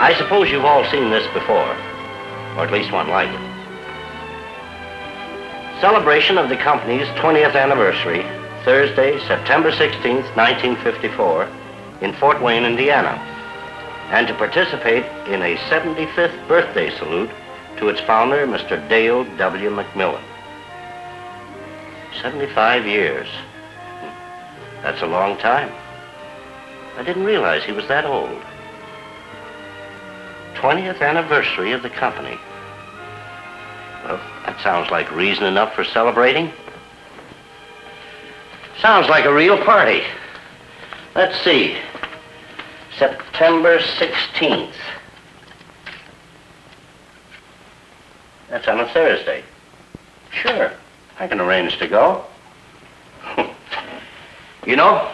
I suppose you've all seen this before, or at least one like it. Celebration of the company's 20th anniversary, Thursday, September 16th, 1954, in Fort Wayne, Indiana, and to participate in a 75th birthday salute to its founder, Mr. Dale W. McMillan. 75 years. That's a long time. I didn't realize he was that old. 20th anniversary of the company. Well, that sounds like reason enough for celebrating. Sounds like a real party. Let's see. September 16th. That's on a Thursday. Sure, I can arrange to go. You know,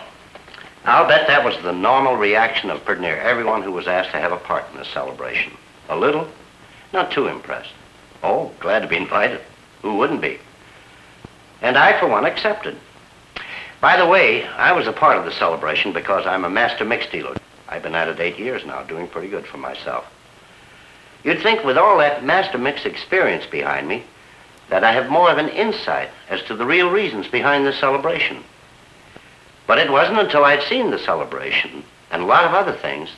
I'll bet that was the normal reaction of pretty near everyone who was asked to have a part in this celebration. A little, not too impressed. Oh, glad to be invited. Who wouldn't be? And I, for one, accepted. By the way, I was a part of the celebration because I'm a master mix dealer. I've been at it 8 years now, doing pretty good for myself. You'd think with all that master mix experience behind me that I have more of an insight as to the real reasons behind this celebration. But it wasn't until I'd seen the celebration and a lot of other things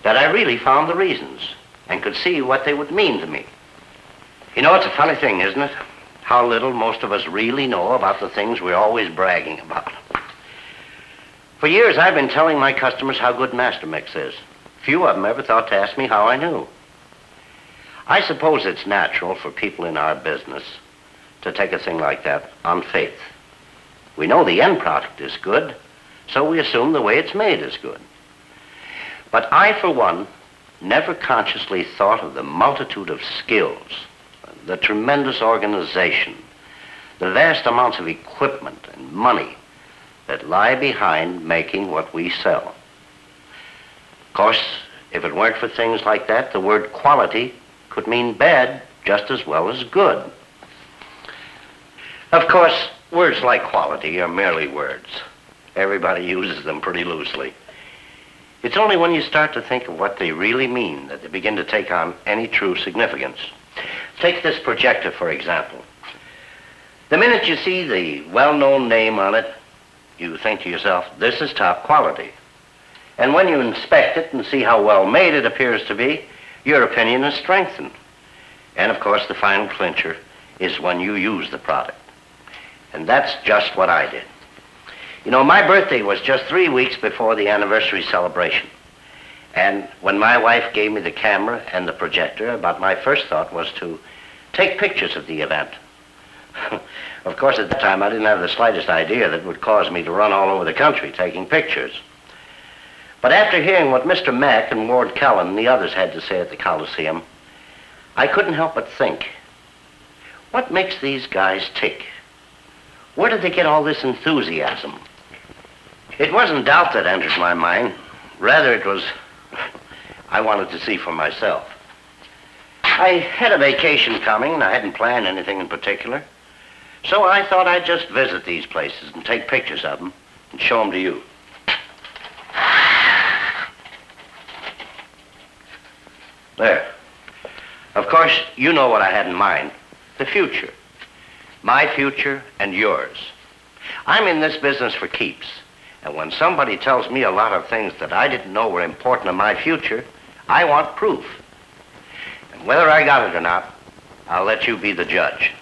that I really found the reasons and could see what they would mean to me. You know, it's a funny thing, isn't it? How little most of us really know about the things we're always bragging about. For years, I've been telling my customers how good Master Mix is. Few of them ever thought to ask me how I knew. I suppose it's natural for people in our business to take a thing like that on faith. We know the end product is good, so we assume the way it's made is good. But I, for one, never consciously thought of the multitude of skills, the tremendous organization, the vast amounts of equipment and money that lie behind making what we sell. Of course, if it weren't for things like that, the word quality could mean bad just as well as good. Of course, words like quality are merely words. Everybody uses them pretty loosely. It's only when you start to think of what they really mean that they begin to take on any true significance. Take this projector, for example. The minute you see the well-known name on it, you think to yourself, this is top quality. And when you inspect it and see how well made it appears to be, your opinion is strengthened. And of course, the final clincher is when you use the product. And that's just what I did. You know, my birthday was just 3 weeks before the anniversary celebration. And when my wife gave me the camera and the projector, about my first thought was to take pictures of the event. Of course, at that time, I didn't have the slightest idea that it would cause me to run all over the country taking pictures. But after hearing what Mr. Mack and Ward Cullen and the others had to say at the Coliseum, I couldn't help but think, what makes these guys tick? Where did they get all this enthusiasm? It wasn't doubt that entered my mind. Rather, it was I wanted to see for myself. I had a vacation coming, and I hadn't planned anything in particular. So I thought I'd just visit these places and take pictures of them and show them to you. There. Of course, you know what I had in mind. The future. My future and yours. I'm in this business for keeps. And when somebody tells me a lot of things that I didn't know were important to my future, I want proof. And whether I got it or not, I'll let you be the judge.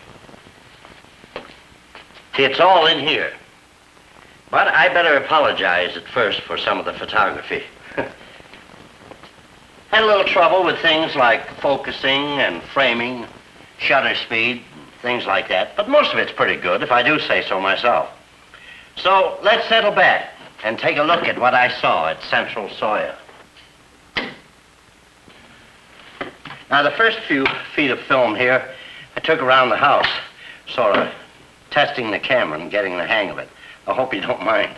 See, it's all in here. But I better apologize at first for some of the photography. Had a little trouble with things like focusing and framing, shutter speed, things like that. But most of it's pretty good, if I do say so myself. So let's settle back and take a look at what I saw at Central Soya. Now, the first few feet of film here, I took around the house, sort of testing the camera and getting the hang of it. I hope you don't mind.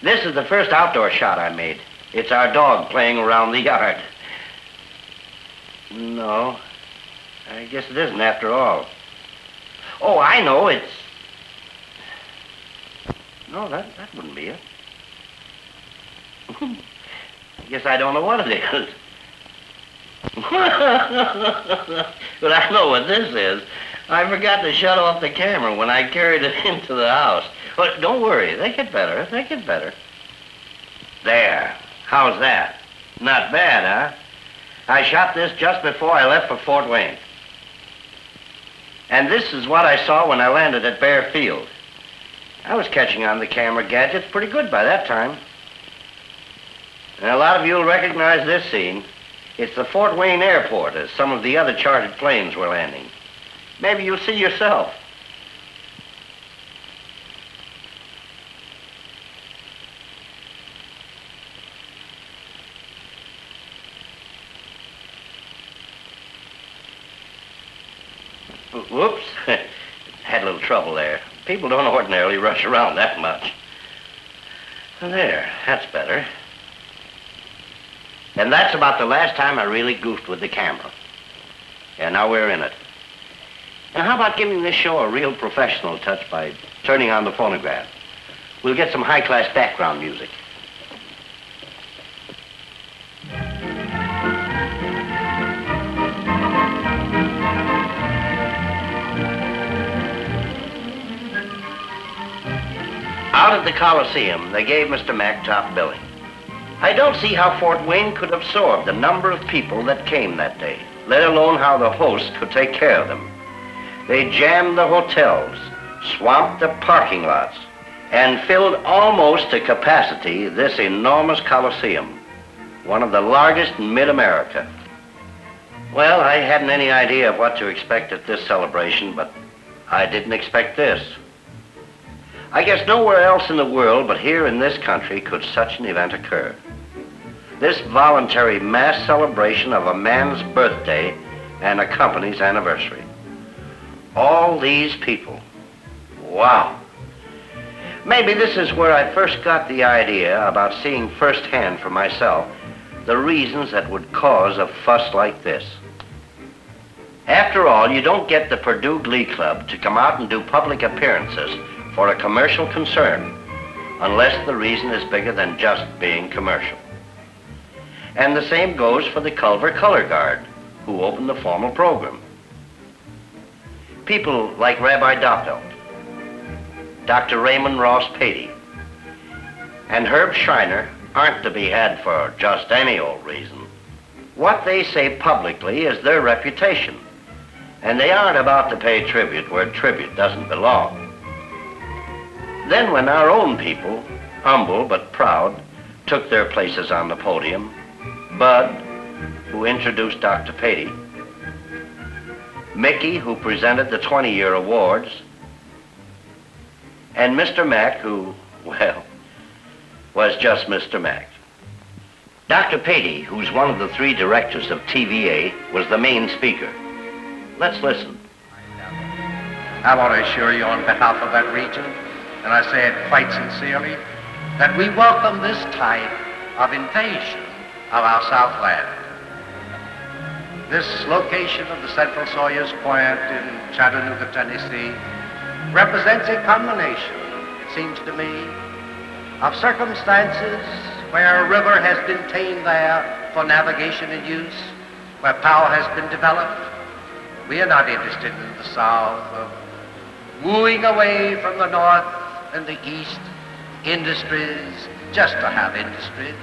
This is the first outdoor shot I made. It's our dog playing around the yard. No, I guess it isn't after all. Oh, I know, it's No, that wouldn't be it. I guess I don't know what it is. But I know what this is. I forgot to shut off the camera when I carried it into the house. But don't worry, they get better. They get better. There. How's that? Not bad, huh? I shot this just before I left for Fort Wayne. And this is what I saw when I landed at Bear Field. I was catching on the camera gadgets pretty good by that time. And a lot of you will recognize this scene. It's the Fort Wayne airport as some of the other chartered planes were landing. Maybe you'll see yourself. Whoops. Had a little trouble there. People don't ordinarily rush around that much. There, that's better. And that's about the last time I really goofed with the camera. And now we're in it. And how about giving this show a real professional touch by turning on the phonograph? We'll get some high-class background music. Out at the Coliseum, they gave Mr. Mack top billing. I don't see how Fort Wayne could absorb the number of people that came that day, let alone how the host could take care of them. They jammed the hotels, swamped the parking lots, and filled almost to capacity this enormous Coliseum, one of the largest in mid-America. Well, I hadn't any idea of what to expect at this celebration, but I didn't expect this. I guess nowhere else in the world but here in this country could such an event occur. This voluntary mass celebration of a man's birthday and a company's anniversary. All these people. Wow. Maybe this is where I first got the idea about seeing firsthand for myself the reasons that would cause a fuss like this. After all, you don't get the Purdue Glee Club to come out and do public appearances for a commercial concern unless the reason is bigger than just being commercial. And the same goes for the Culver Color Guard, who opened the formal program. People like Rabbi Doppelt, Dr. Raymond Ross Patey, and Herb Schreiner aren't to be had for just any old reason. What they say publicly is their reputation, and they aren't about to pay tribute where tribute doesn't belong. Then when our own people, humble but proud, took their places on the podium, Bud, who introduced Dr. Patey, Mickey, who presented the 20-year awards, and Mr. Mack, who, well, was just Mr. Mack. Dr. Patey, who's one of the 3 directors of TVA, was the main speaker. Let's listen. I want to assure you on behalf of that region, and I say it quite sincerely, that we welcome this type of invasion of our Southland. This location of the Central Soya's plant in Chattanooga, Tennessee, represents a combination, it seems to me, of circumstances where a river has been tamed there for navigation and use, where power has been developed. We are not interested in the South of wooing away from the North and the East industries just to have industries.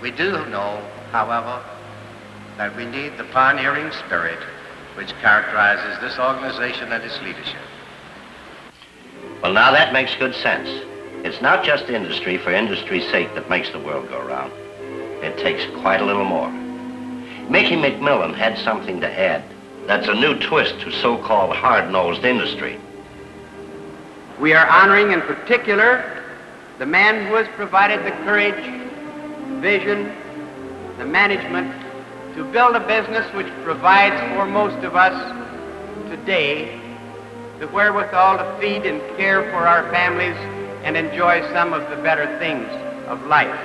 We do know, however, that we need the pioneering spirit which characterizes this organization and its leadership. Well, now that makes good sense. It's not just industry for industry's sake that makes the world go round. It takes quite a little more. Mickey McMillan had something to add. That's a new twist to so-called hard-nosed industry. We are honoring in particular the man who has provided the courage, vision, the management to build a business which provides for most of us today the wherewithal to feed and care for our families and enjoy some of the better things of life.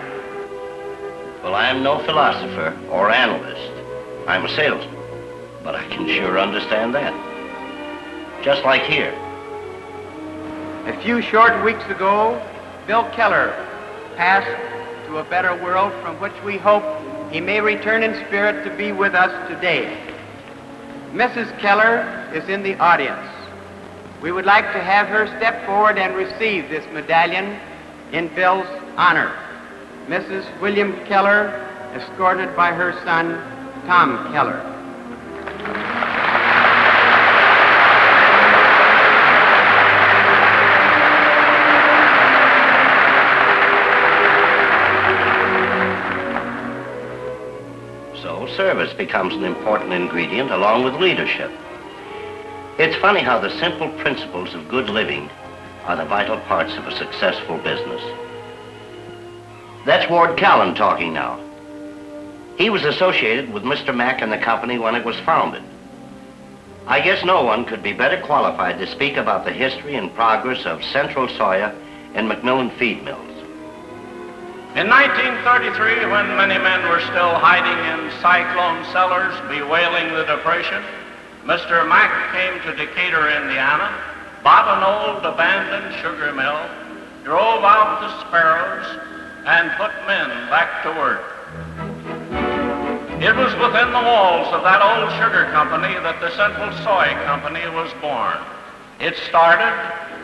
Well, I am no philosopher or analyst. I'm a salesman, but I can sure understand that. Just like here. A few short weeks ago, Bill Keller passed to a better world from which we hope he may return in spirit to be with us today. Mrs. Keller is in the audience. We would like to have her step forward and receive this medallion in Bill's honor. Mrs. William Keller, escorted by her son, Tom Keller. So service becomes an important ingredient along with leadership. It's funny how the simple principles of good living are the vital parts of a successful business. That's Ward Callan talking now. He was associated with Mr. Mack and the company when it was founded. I guess no one could be better qualified to speak about the history and progress of Central Soya and Macmillan feed mills. In 1933, when many men were still hiding in cyclone cellars, bewailing the Depression, Mr. Mack came to Decatur, Indiana, bought an old abandoned sugar mill, drove out the sparrows, and put men back to work. It was within the walls of that old sugar company that the Central Soy Company was born. It started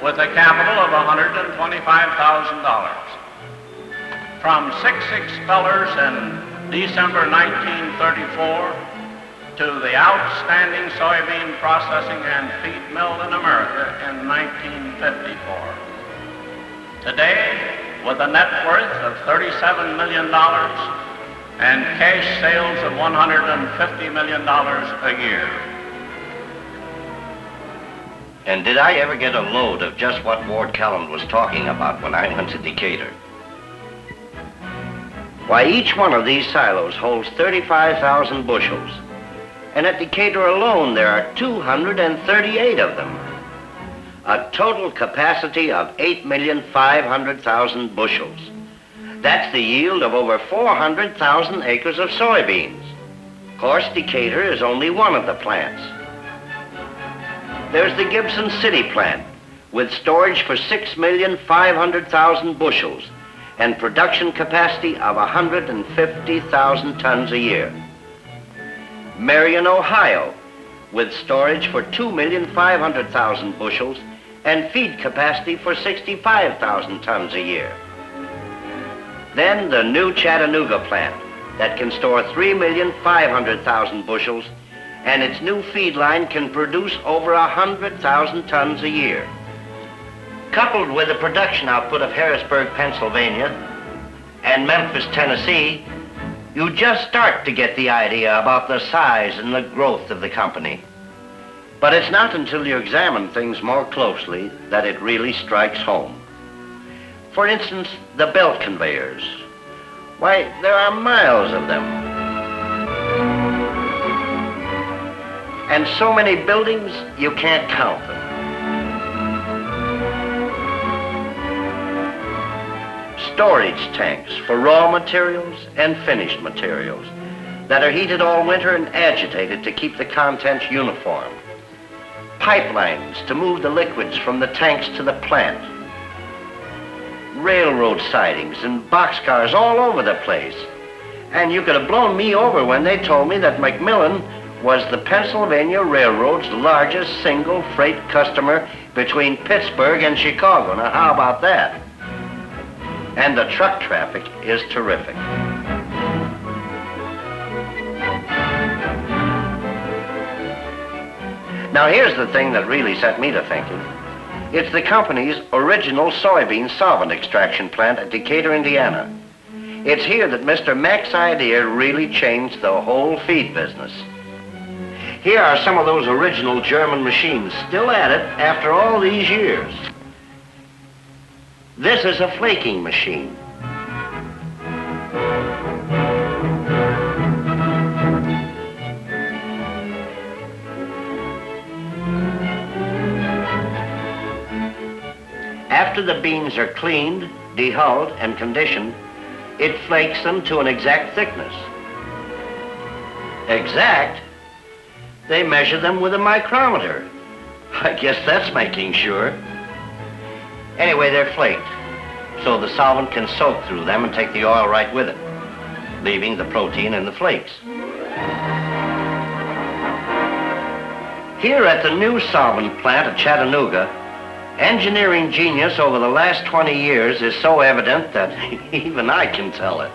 with a capital of $125,000. From six expellers in December 1934 to the outstanding soybean processing and feed mill in America in 1954. Today, with a net worth of $37 million and cash sales of $150 million a year. And did I ever get a load of just what Ward Callan was talking about when I went to Decatur? Why, each one of these silos holds 35,000 bushels. And at Decatur alone, there are 238 of them. A total capacity of 8,500,000 bushels. That's the yield of over 400,000 acres of soybeans. Of course, Decatur is only one of the plants. There's the Gibson City plant, with storage for 6,500,000 bushels and production capacity of 150,000 tons a year. Marion, Ohio, with storage for 2,500,000 bushels and feed capacity for 65,000 tons a year. Then the new Chattanooga plant that can store 3,500,000 bushels, and its new feed line can produce over 100,000 tons a year. Coupled with the production output of Harrisburg, Pennsylvania, and Memphis, Tennessee, you just start to get the idea about the size and the growth of the company. But it's not until you examine things more closely that it really strikes home. For instance, the belt conveyors. Why, there are miles of them. And so many buildings, you can't count them. Storage tanks for raw materials and finished materials that are heated all winter and agitated to keep the contents uniform. Pipelines to move the liquids from the tanks to the plant. Railroad sidings and boxcars all over the place. And you could have blown me over when they told me that Macmillan was the Pennsylvania Railroad's largest single freight customer between Pittsburgh and Chicago. Now, how about that? And the truck traffic is terrific. Now, here's the thing that really set me to thinking. It's the company's original soybean solvent extraction plant at Decatur, Indiana. It's here that Mr. Mack's idea really changed the whole feed business. Here are some of those original German machines still at it after all these years. This is a flaking machine. After the beans are cleaned, dehulled, and conditioned, it flakes them to an exact thickness. Exact? They measure them with a micrometer. I guess that's making sure. Anyway, they're flaked. so the solvent can soak through them and take the oil right with it, leaving the protein in the flakes. Here at the new solvent plant at Chattanooga, engineering genius over the last 20 years is so evident that even I can tell it.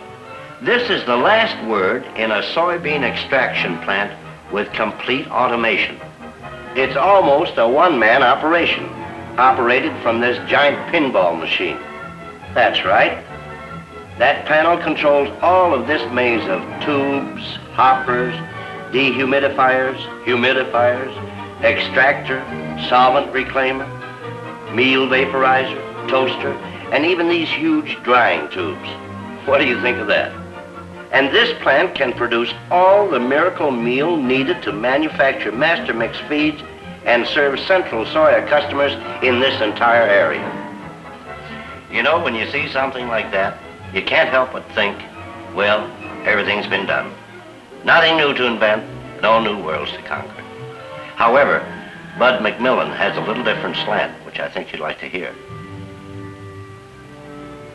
This is the last word in a soybean extraction plant with complete automation. It's almost a one-man operation, operated from this giant pinball machine. That's right. That panel controls all of this maze of tubes, hoppers, dehumidifiers, humidifiers, extractor, solvent reclaimer, meal vaporizer, toaster, and even these huge drying tubes. What do you think of that? And this plant can produce all the miracle meal needed to manufacture master mix feeds and serve Central Soya customers in this entire area. You know, when you see something like that, you can't help but think, well, everything's been done. Nothing new to invent, no new worlds to conquer. However, Bud McMillan has a little different slant, which I think you'd like to hear.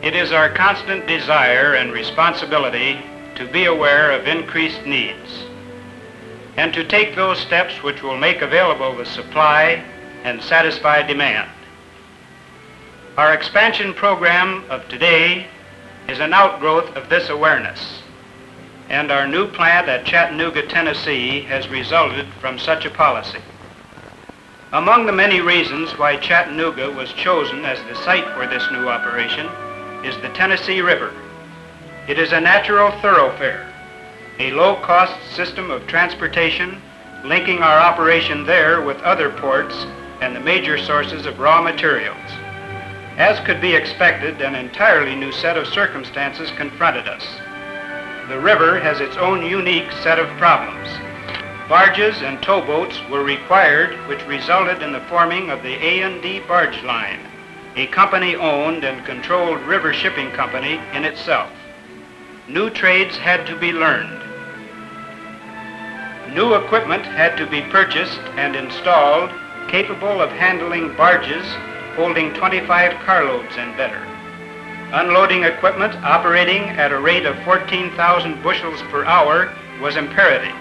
It is our constant desire and responsibility to be aware of increased needs and to take those steps which will make available the supply and satisfy demand. Our expansion program of today is an outgrowth of this awareness, and our new plant at Chattanooga, Tennessee has resulted from such a policy. Among the many reasons why Chattanooga was chosen as the site for this new operation is the Tennessee River. It is a natural thoroughfare, a low-cost system of transportation linking our operation there with other ports and the major sources of raw materials. As could be expected, an entirely new set of circumstances confronted us. The river has its own unique set of problems. Barges and towboats were required, which resulted in the forming of the A&D Barge Line, a company-owned and controlled river shipping company in itself. New trades had to be learned. New equipment had to be purchased and installed capable of handling barges holding 25 carloads and better. Unloading equipment operating at a rate of 14,000 bushels per hour was imperative,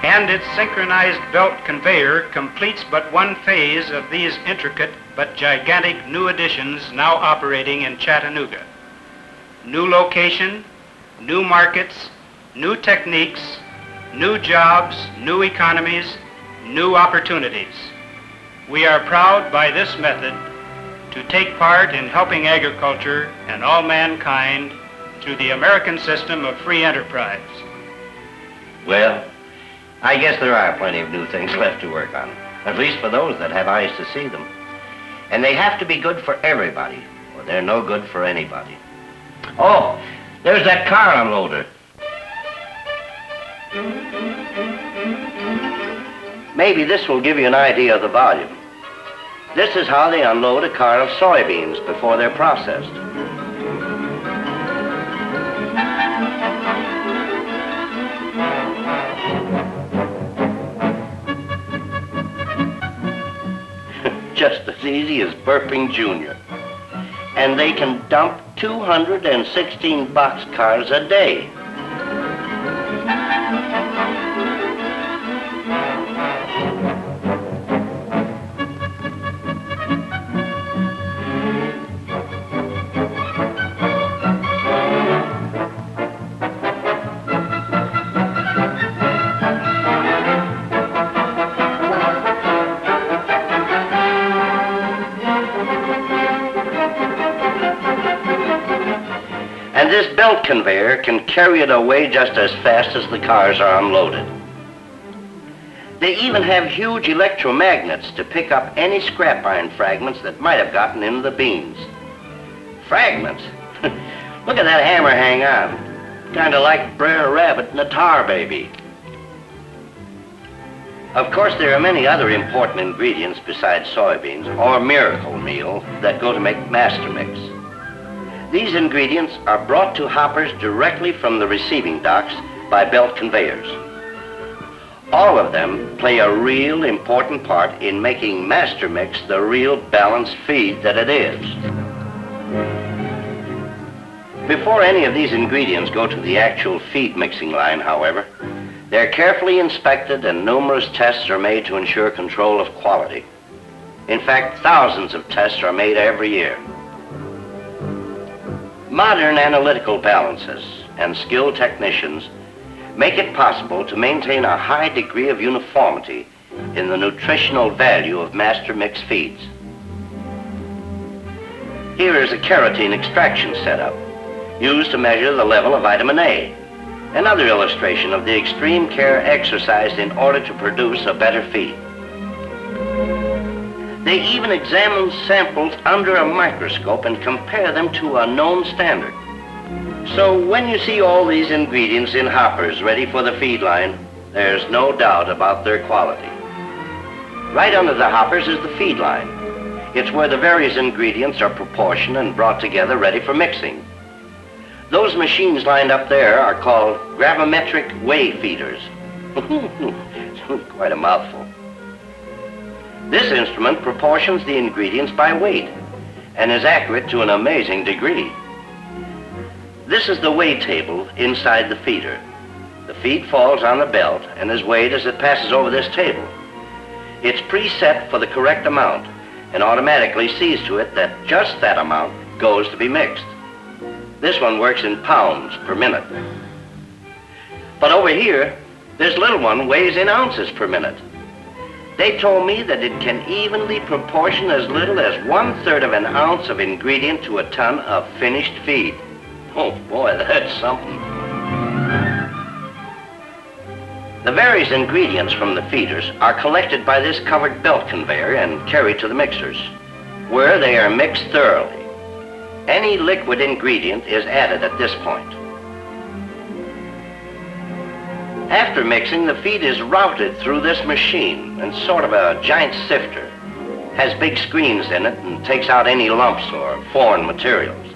and its synchronized belt conveyor completes but one phase of these intricate but gigantic new additions now operating in Chattanooga. New location, new markets, new techniques, new jobs, new economies, new opportunities. We are proud by this method to take part in helping agriculture and all mankind through the American system of free enterprise. Well, I guess there are plenty of new things left to work on, at least for those that have eyes to see them. And they have to be good for everybody, or they're no good for anybody. Oh, there's that car unloader. Maybe this will give you an idea of the volume. This is how they unload a car of soybeans before they're processed. Just as easy as burping Junior. And they can dump 216 boxcars a day. And this belt conveyor can carry it away just as fast as the cars are unloaded. They even have huge electromagnets to pick up any scrap iron fragments that might have gotten into the beans. Fragments? Look at that hammer hang on. Kind of like Brer Rabbit and a tar baby. Of course, there are many other important ingredients besides soybeans or miracle meal that go to make master mix. These ingredients are brought to hoppers directly from the receiving docks by belt conveyors. All of them play a real important part in making master mix the real balanced feed that it is. Before any of these ingredients go to the actual feed mixing line, however, they're carefully inspected and numerous tests are made to ensure control of quality. In fact, thousands of tests are made every year. Modern analytical balances and skilled technicians make it possible to maintain a high degree of uniformity in the nutritional value of master mix feeds. Here is a carotene extraction setup used to measure the level of vitamin A, another illustration of the extreme care exercised in order to produce a better feed. They even examine samples under a microscope and compare them to a known standard. So when you see all these ingredients in hoppers ready for the feed line, there's no doubt about their quality. Right under the hoppers is the feed line. It's where the various ingredients are proportioned and brought together ready for mixing. Those machines lined up there are called gravimetric weigh feeders. Quite a mouthful. This instrument proportions the ingredients by weight and is accurate to an amazing degree. This is the weigh table inside the feeder. The feed falls on the belt and is weighed as it passes over this table. It's preset for the correct amount and automatically sees to it that just that amount goes to be mixed. This one works in pounds per minute. But over here, this little one weighs in ounces per minute. They told me that it can evenly proportion as little as 1/3 of an ounce of ingredient to a ton of finished feed. Oh boy, that's something. The various ingredients from the feeders are collected by this covered belt conveyor and carried to the mixers, where they are mixed thoroughly. Any liquid ingredient is added at this point. After mixing, the feed is routed through this machine in sort of a giant sifter. Has big screens in it and takes out any lumps or foreign materials.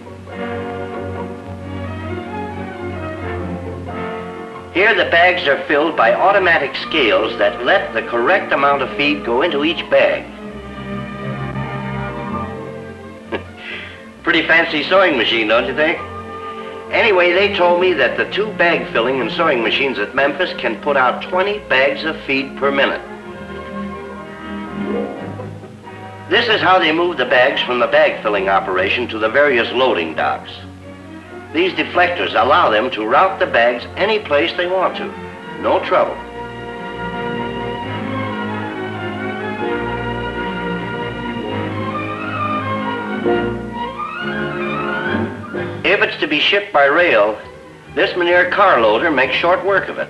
Here the bags are filled by automatic scales that let the correct amount of feed go into each bag. Pretty fancy sewing machine, don't you think? Anyway, they told me that the 2 bag filling and sewing machines at Memphis can put out 20 bags of feed per minute. This is how they move the bags from the bag filling operation to the various loading docks. These deflectors allow them to route the bags any place they want to. No trouble. If it's to be shipped by rail, this manure car loader makes short work of it.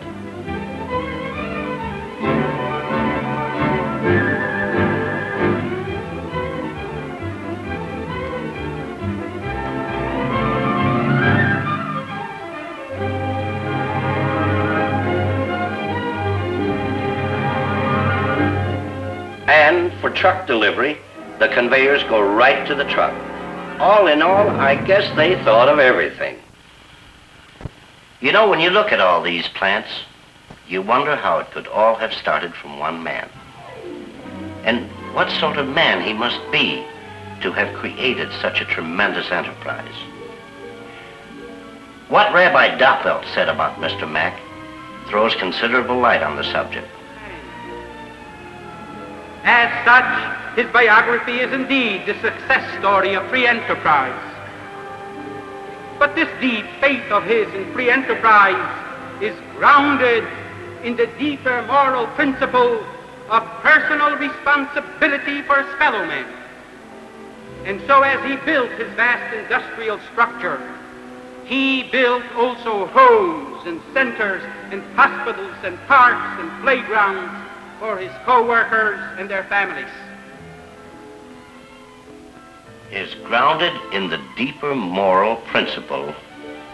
And for truck delivery, the conveyors go right to the truck. All in all, I guess they thought of everything. You know, when you look at all these plants, you wonder how it could all have started from one man. And what sort of man he must be to have created such a tremendous enterprise. What Rabbi Doppelt said about Mr. Mack throws considerable light on the subject. As such, his biography is indeed the success story of free enterprise. But this deep faith of his in free enterprise is grounded in the deeper moral principle of personal responsibility for his fellow men. And so as he built his vast industrial structure, he built also homes and centers and hospitals and parks and playgrounds for his co-workers and their families. Is grounded in the deeper moral principle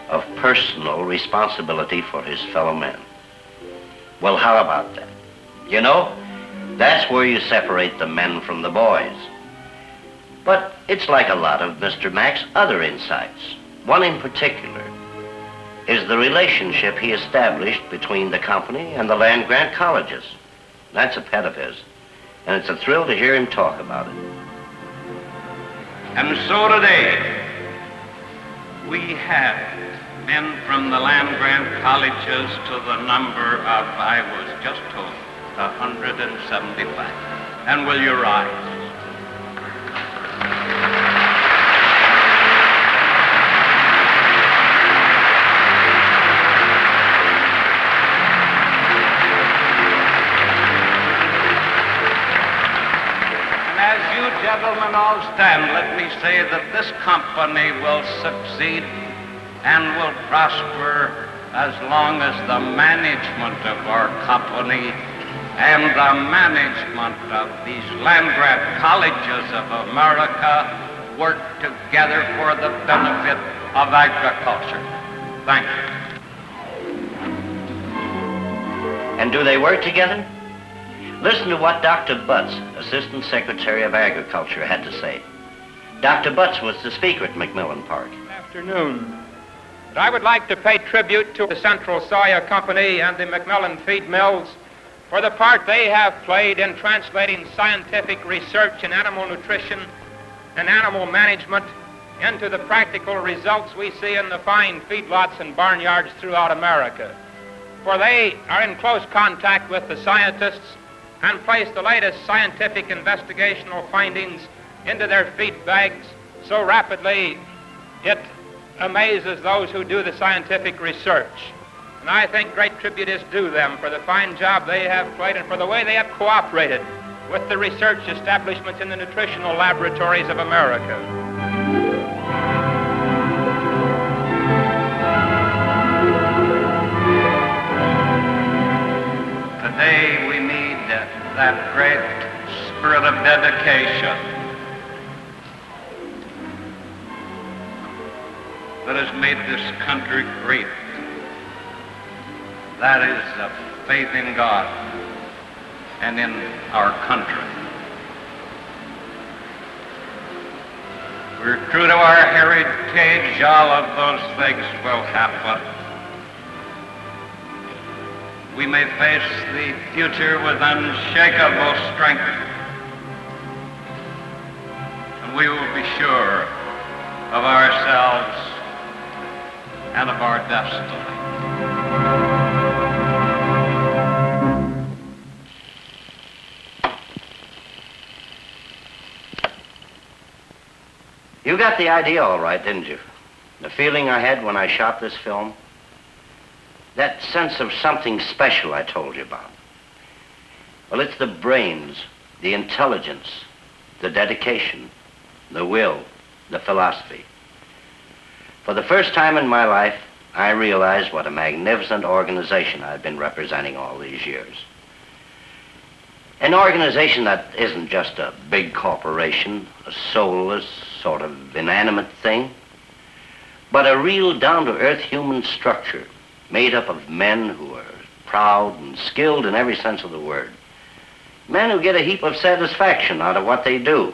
of personal responsibility for his fellow men. Well, how about that? You know, that's where you separate the men from the boys. But it's like a lot of Mr. Mack's other insights. One in particular is the relationship he established between the company and the land-grant colleges. That's a pet of his, and it's a thrill to hear him talk about it. And so today, We have men from the land-grant colleges to the number of, I was just told, 175. And will you rise? Gentlemen, all stand. Let me say that this company will succeed and will prosper as long as the management of our company and the management of these land-grant colleges of America work together for the benefit of agriculture. Thank you. And do they work together? Listen to what Dr. Butts, Assistant Secretary of Agriculture, had to say. Dr. Butts was the speaker at McMillan Park. Good afternoon. I would like to pay tribute to the Central Soya Company and the McMillan feed mills for the part they have played in translating scientific research in animal nutrition and animal management into the practical results we see in the fine feedlots and barnyards throughout America. For they are in close contact with the scientists and place the latest scientific investigational findings into their feed bags so rapidly it amazes those who do the scientific research. And I think great tribute is due them for the fine job they have played and for the way they have cooperated with the research establishments in the nutritional laboratories of America. Today we need that great spirit of dedication that has made this country great. That is the faith in God and in our country. We're true to our heritage. All of those things will happen. We may face the future with unshakable strength, and we will be sure of ourselves and of our destiny. You got the idea all right, didn't you? The feeling I had when I shot this film? That sense of something special I told you about. Well, it's the brains, the intelligence, the dedication, the will, the philosophy. For the first time in my life, I realized what a magnificent organization I've been representing all these years. An organization that isn't just a big corporation, a soulless, sort of inanimate thing, but a real down-to-earth human structure made up of men who are proud and skilled in every sense of the word. Men who get a heap of satisfaction out of what they do.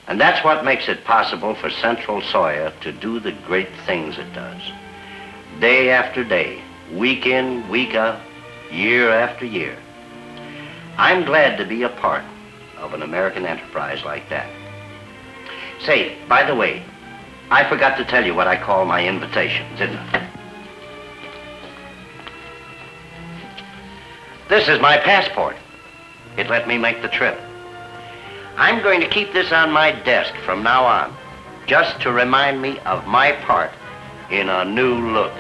And that's what makes it possible for Central Soya to do the great things it does. Day after day, week in, week out, year after year. I'm glad to be a part of an American enterprise like that. Say, by the way, I forgot to tell you what I call my invitation, didn't I? This is my passport. It let me make the trip. I'm going to keep this on my desk from now on, just to remind me of my part in a new look